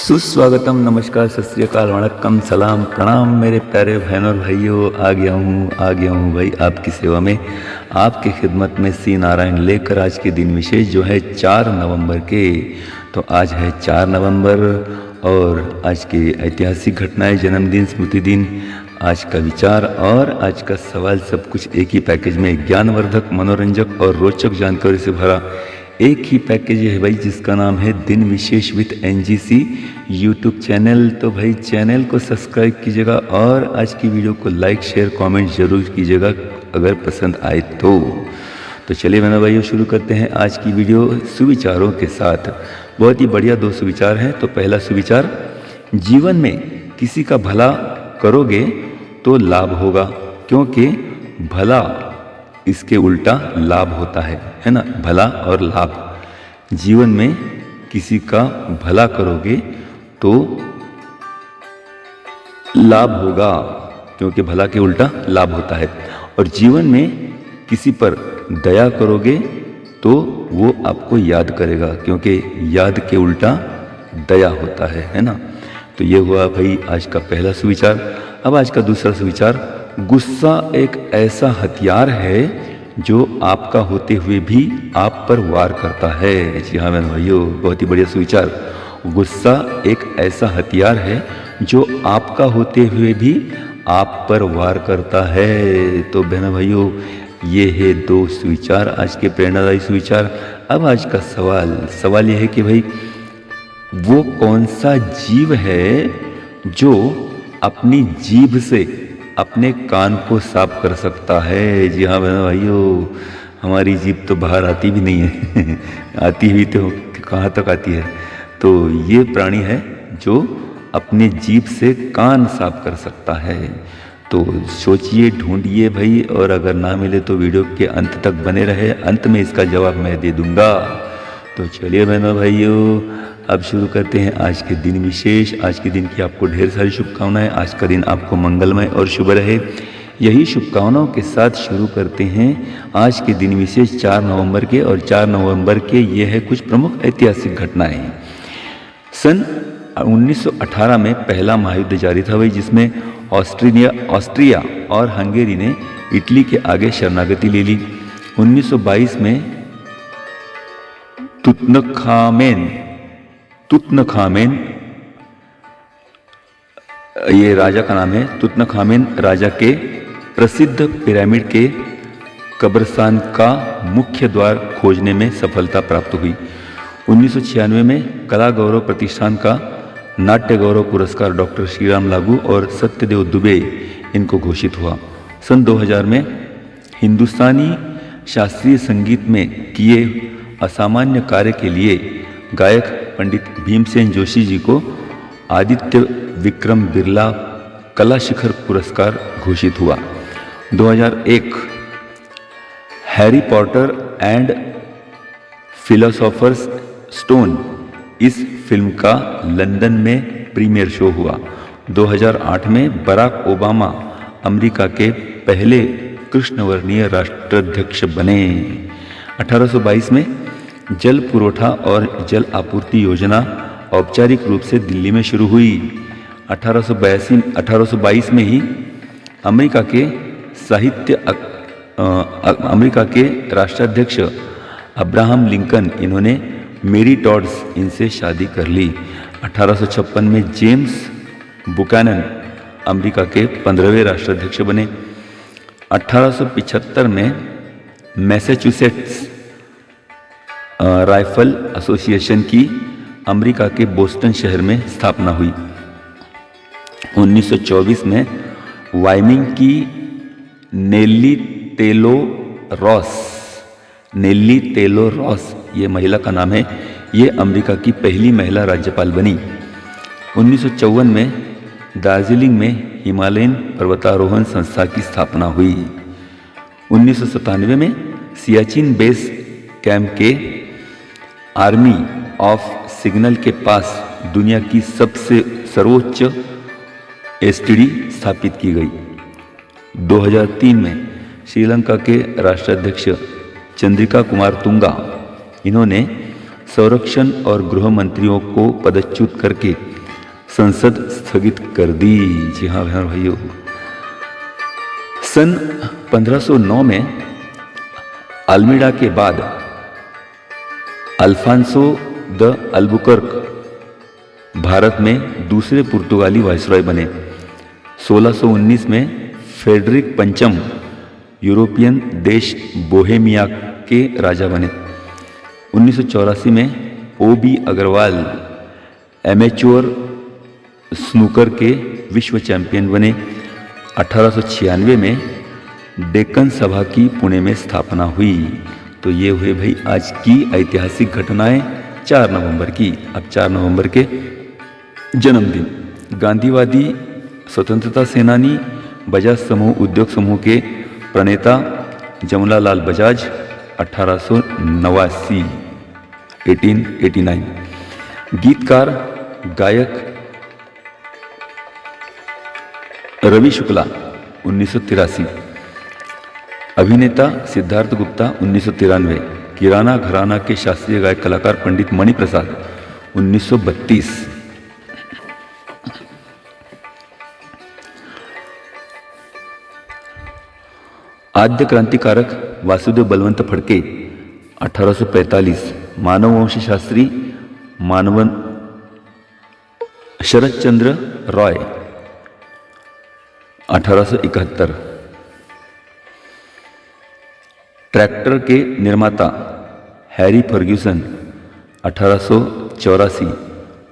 सुस्वागतम, नमस्कार, सत श्री अकाल, वणक्कम, सलाम, प्रणाम मेरे प्यारे बहनों और भाइयों। आ गया हूँ भाई आपकी सेवा में, आपकी खिदमत में सी नारायण लेकर आज के दिन विशेष जो है 4 नवंबर के। तो आज है 4 नवंबर और आज की ऐतिहासिक घटनाएं, जन्मदिन, स्मृति दिन, आज का विचार और आज का सवाल, सब कुछ एक ही पैकेज में, ज्ञानवर्धक, मनोरंजक और रोचक जानकारी से भरा एक ही पैकेज है भाई, जिसका नाम है दिन विशेष विद एनजीसी यूट्यूब चैनल। तो भाई चैनल को सब्सक्राइब कीजिएगा और आज की वीडियो को लाइक, शेयर, कमेंट जरूर कीजिएगा अगर पसंद आए तो चलिए मेरे भाइयों शुरू करते हैं आज की वीडियो सुविचारों के साथ। बहुत ही बढ़िया 2 सुविचार हैं। तो पहला सुविचार, जीवन में किसी का भला करोगे तो लाभ होगा, क्योंकि भला इसके उल्टा लाभ होता है ना। भला और लाभ, जीवन में किसी का भला करोगे तो लाभ होगा, क्योंकि भला के उल्टा लाभ होता है। और जीवन में किसी पर दया करोगे तो वो आपको याद करेगा, क्योंकि याद के उल्टा दया होता है ना। तो ये हुआ भाई आज का पहला सुविचार। अब आज का दूसरा सुविचार, गुस्सा एक ऐसा हथियार है जो आपका होते हुए भी आप पर वार करता है। जी हाँ मेरे भाइयों, बहुत ही बढ़िया सुविचार। गुस्सा एक ऐसा हथियार है जो आपका होते हुए भी आप पर वार करता है। तो बहनों भाइयों, ये है 2 सुविचार, आज के प्रेरणादायी सुविचार। अब आज का सवाल यह है कि भाई वो कौन सा जीव है जो अपनी जीभ से अपने कान को साफ कर सकता है। जी हाँ बहनों भाइयों, हमारी जीभ तो बाहर आती भी नहीं है आती भी तो कहाँ तक आती है। तो ये प्राणी है जो अपने जीभ से कान साफ कर सकता है। तो सोचिए, ढूंढिए भाई, और अगर ना मिले तो वीडियो के अंत तक बने रहे, अंत में इसका जवाब मैं दे दूंगा। तो चलिए बहनों भाइयों, अब शुरू करते हैं आज के दिन विशेष। आज के दिन की आपको ढेर सारी शुभकामनाएं। आज का दिन आपको मंगलमय और शुभ रहे, यही शुभकामनाओं के साथ शुरू करते हैं आज के दिन विशेष 4 नवंबर के। और 4 नवंबर के ये है कुछ प्रमुख ऐतिहासिक घटनाएं। सन 1918 में पहला महायुद्ध जारी था भाई, जिसमें ऑस्ट्रिया और हंगेरी ने इटली के आगे शरणागति ले ली। 1922 में तुतनखामेन, ये राजा का नाम है, तुतनखामेन राजा के प्रसिद्ध पिरामिड के कब्रिस्तान का मुख्य द्वार खोजने में सफलता प्राप्त हुई। 1996 में कला गौरव प्रतिष्ठान का नाट्य गौरव पुरस्कार डॉक्टर श्रीराम लागू और सत्यदेव दुबे इनको घोषित हुआ। सन 2000 में हिंदुस्तानी शास्त्रीय संगीत में किए असामान्य कार्य के लिए गायक पंडित भीमसेन जोशी जी को आदित्य विक्रम बिरला कला शिखर पुरस्कार घोषित हुआ। 2001 Harry Potter and Philosopher's Stone, इस फिल्म का लंदन में प्रीमियर शो हुआ। 2008 में बराक ओबामा अमेरिका के पहले कृष्णवर्णीय राष्ट्राध्यक्ष बने। 1822 में जल पुरोठा और जल आपूर्ति योजना औपचारिक रूप से दिल्ली में शुरू हुई। 1822 में ही अमेरिका के राष्ट्राध्यक्ष अब्राहम लिंकन, इन्होंने मेरी टॉड्स, इनसे शादी कर ली। 1856 में जेम्स बुकैनन अमेरिका के 15वें राष्ट्राध्यक्ष बने। 1875 में मैसाचुसेट्स राइफल एसोसिएशन की अमेरिका के बोस्टन शहर में स्थापना हुई। 1924 में वाइमिंग की नेल्ली टेलो रॉस, ये महिला का नाम है, ये अमेरिका की पहली महिला राज्यपाल बनी। 1954 में दार्जिलिंग में हिमालयन पर्वतारोहण संस्था की स्थापना हुई। 1997 में सियाचिन बेस कैंप के आर्मी ऑफ सिग्नल के पास दुनिया की सबसे सर्वोच्च एसटीडी स्थापित की गई। 2003 में श्रीलंका के राष्ट्राध्यक्ष चंद्रिका कुमार तुंगा, इन्होंने संरक्षण और गृह मंत्रियों को पदच्युत करके संसद स्थगित कर दी। जी हाँ बहन भाइयों, सन 1509 में अल्मीडा के बाद अल्फांसो द अल्बुकर्क भारत में दूसरे पुर्तगाली वायसरॉय बने। 1619 में फेडरिक पंचम यूरोपियन देश बोहेमिया के राजा बने। 1984 में O.B. अग्रवाल एमेच्योर स्नूकर के विश्व चैंपियन बने। 1896 में डेक्कन सभा की पुणे में स्थापना हुई। तो ये हुए भाई आज की ऐतिहासिक घटनाएं 4 नवंबर की। अब 4 नवंबर के जन्मदिन। गांधीवादी स्वतंत्रता सेनानी बजाज समूह उद्योग समूह के प्रणेता जमनालाल बजाज 1889 1889। गीतकार गायक रवि शुक्ला 1983। अभिनेता सिद्धार्थ गुप्ता 1993। किराना घराना के शास्त्रीय गायक कलाकार पंडित मणि प्रसाद 1932। आद्य क्रांतिकारक वासुदेव बलवंत फड़के 1845। मानववंश शास्त्री मानवन शरद चंद्र रॉय 1871। ट्रैक्टर के निर्माता हैरी फर्ग्यूसन 1884।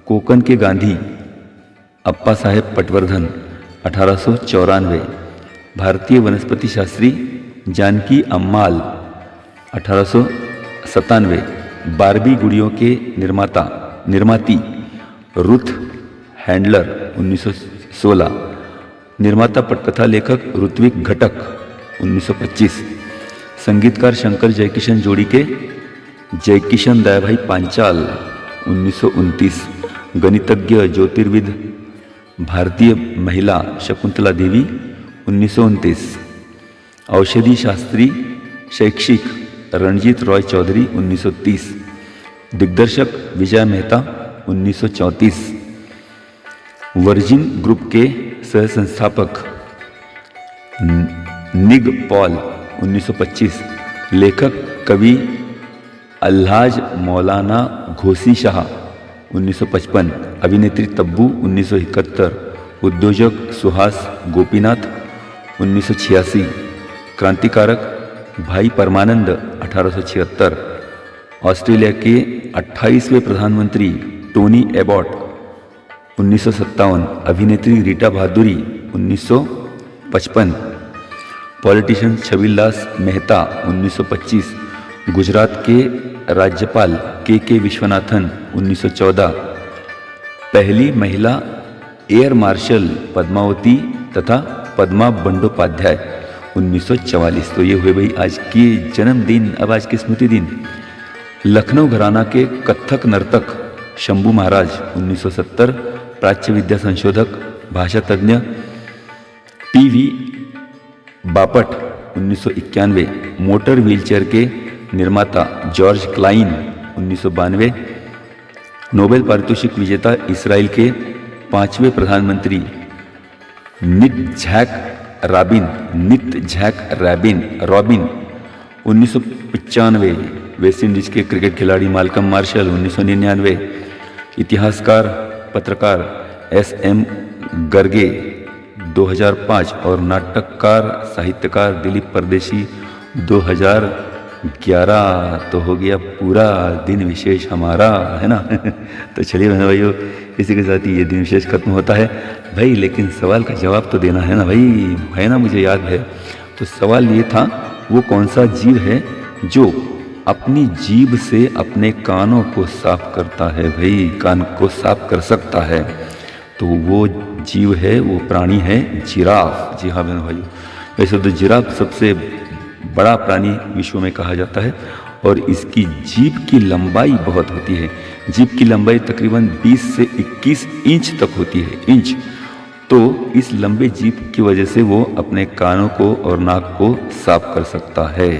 कोकन के गांधी अप्पा साहेब पटवर्धन 1894। भारतीय वनस्पति शास्त्री जानकी अम्माल 1897। बारबी गुड़ियों के निर्माती रुथ हैंडलर 1916। निर्माता पटकथा लेखक ऋत्विक घटक 1925। संगीतकार शंकर जयकिशन जोड़ी के जयकिशन दयाभाई पांचाल 1929। गणितज्ञ ज्योतिर्विद भारतीय महिला शकुंतला देवी 1929। औषधि शास्त्री शैक्षिक रणजीत रॉय चौधरी 1930। दिग्दर्शक विजय मेहता 1934। वर्जिन ग्रुप के सह संस्थापक निग पॉल 1925। लेखक कवि अल्हाज मौलाना घोसी शाह 1955। अभिनेत्री तब्बू 1971। उद्योजक सुहास गोपीनाथ 1986। क्रांतिकारक भाई परमानंद 1876। ऑस्ट्रेलिया के 28वें प्रधानमंत्री टोनी एबॉट 1957। अभिनेत्री रीटा बहादुरी 1955। पॉलिटिशियन छबीलदास मेहता 1925। गुजरात के राज्यपाल के विश्वनाथन 1914। पहली महिला एयर मार्शल पद्मावती तथा पद्मा बंडोपाध्याय 1944। तो ये हुए भाई आज के जन्मदिन। अब आज के स्मृति दिन। लखनऊ घराना के कथक नर्तक शंभू महाराज 1970। प्राच्य विद्या संशोधक भाषा तज्ञ P.V. बापट 1991। मोटर व्हीलचेयर के निर्माता जॉर्ज क्लाइन 1992। नोबेल पारितोषिक विजेता इसराइल के 5वें प्रधानमंत्री नित्झैक रॉबिन 1995। वेस्ट इंडीज के क्रिकेट खिलाड़ी माल्कम मार्शल 1999। इतिहासकार पत्रकार S.M. गर्गे 2005 और नाटककार साहित्यकार दिलीप परदेशी 2011। तो हो गया पूरा दिन विशेष हमारा, है ना। तो चलिए बहनों भाइयों, इसी के साथ ही ये दिन विशेष खत्म होता है भाई। लेकिन सवाल का जवाब तो देना है ना भाई, है ना, मुझे याद है। तो सवाल ये था, वो कौन सा जीव है जो अपनी जीभ से अपने कानों को साफ करता है भाई, कान को साफ कर सकता है। तो वो जीव है, वो प्राणी है जिराफ। जी हाँ बहनों भाइयों, वैसे तो जिराफ सबसे बड़ा प्राणी विश्व में कहा जाता है और इसकी जीभ की लंबाई बहुत होती है। जीभ की लंबाई तकरीबन 20 से 21 इंच तक होती है, इंच। तो इस लंबे जीभ की वजह से वो अपने कानों को और नाक को साफ कर सकता है।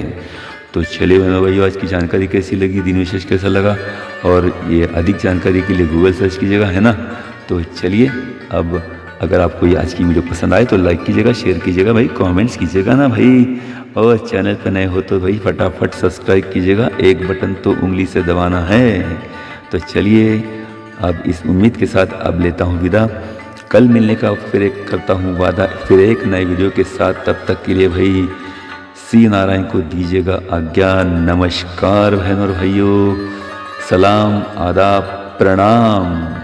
तो चलिए बहनों भाइयों, आज की जानकारी कैसी लगी, दिन विशेष कैसा लगा, और ये अधिक जानकारी के लिए गूगल सर्च कीजिएगा, है ना। तो चलिए, अब अगर आपको ये आज की वीडियो पसंद आए तो लाइक कीजिएगा, शेयर कीजिएगा भाई, कमेंट्स कीजिएगा ना भाई, और चैनल पर नए हो तो भाई फटाफट सब्सक्राइब कीजिएगा, एक बटन तो उंगली से दबाना है। तो चलिए, अब इस उम्मीद के साथ अब लेता हूँ विदा। कल मिलने का फिर एक करता हूँ वादा, फिर एक नए वीडियो के साथ। तब तक के लिए भाई श्री नारायण को दीजिएगा आज्ञा। नमस्कार बहन और भाइयों, सलाम, आदाब, प्रणाम।